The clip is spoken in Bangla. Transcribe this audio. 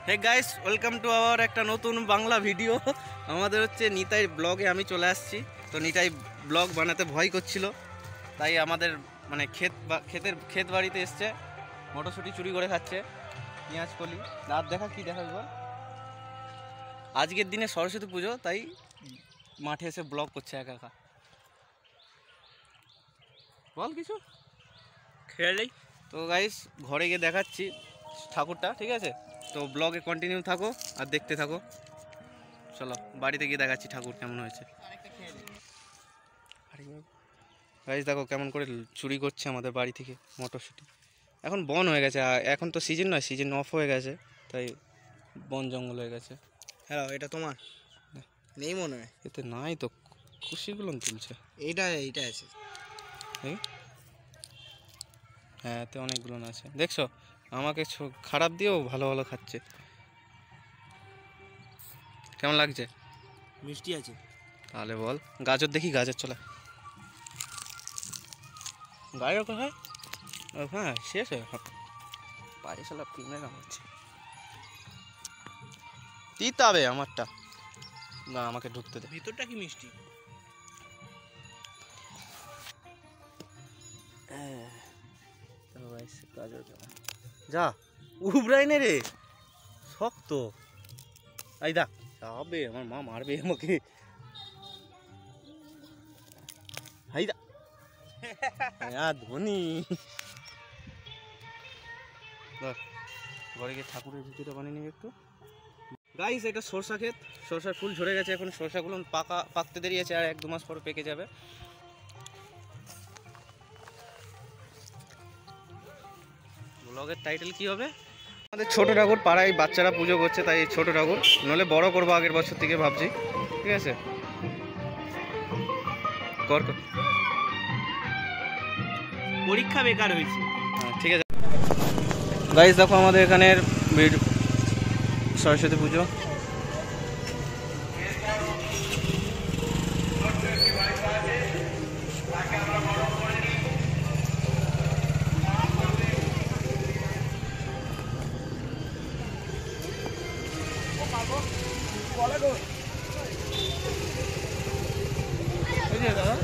Hey guys, welcome to our একটা নতুন বাংলা ভিডিও। আমাদের হচ্ছে নিতাই ব্লগে আমি চলে আসছি। তো নিতাই ব্লগ বানাতে ভয় করছিল, তাই আমাদের মানে ক্ষেত বাড়িতে এসছে। মটরশুঁটি চুরি করে খাচ্ছে, পেঁয়াজ কলি। রাত দেখা কি দেখাবি বল? আজকের দিনে সরস্বতী পুজো, তাই মাঠে এসে ব্লগ করছে একা একা। বল কিছু খেয়ালেই। তো গাইস, ঘরে গিয়ে দেখাচ্ছি ঠাকুরটা, ঠিক আছে? তো ব্লগে কন্টিনিউ থাকো আর দেখতে থাকো। চলো বাড়িতে গিয়ে দেখাচ্ছি ঠাকুর কেমন হয়েছে। গাইস দেখো কেমন করে চুরি করছে আমাদের বাড়ি থেকে মটরশুঁটি। এখন বন হয়ে গেছে, এখন তো সিজন নয়, সিজন অফ হয়ে গেছে, তাই বন জঙ্গল হয়ে গেছে। হ্যালো, এটা তোমার নেই মনে হয়। এতে নাই তো, খুশিগুলো তুলছে। এইটা আছে। হ্যাঁ, এতে অনেকগুলো আছে, দেখছো? আমাকে খারাপ দিয়েও ভালো ভালো খাচ্ছে। কেমন লাগছে? মিষ্টি আছে। তাহলে বল, গাজর দেখি, গাজর চলে। গাজর কোথায়? হ্যাঁ, শেষ হয়ে পায়ে সালা পিমড়ে কামড়ছে। দিতে হবে আমারটা, না আমাকে ঢুকতে দে। ভিতরটা কি মিষ্টি? গাজর যা উবরাই নে রে, শক্ত। এই দা যাবে, আমার মা মারবে আমাকে। হাইদা ধনী। ঘরে গিয়ে ঠাকুরের ভিতরে বানিয়ে নিবি একটু। গাইস, এটা সরষা ক্ষেত, সরষার ফুল ঝরে গেছে। এখন সরষাগুলো পাকতে দেরি আছে, আর 1-2 মাস পর পেকে যাবে। ব্লগের টাইটেল কি হবে? আমাদের ছোট ঠাকুর পাড়ায় বাচ্চারা পুজো করছে, তাই ছোট ঠাকুর, নলে বড় করবো আগের বছর থেকে ভাবছি। ঠিক আছে, কর। পরীক্ষা বেকার হয়েছে। হ্যাঁ, ঠিক আছে। গাইস দেখো আমাদের এখানের সরস্বতী পুজো। দাদা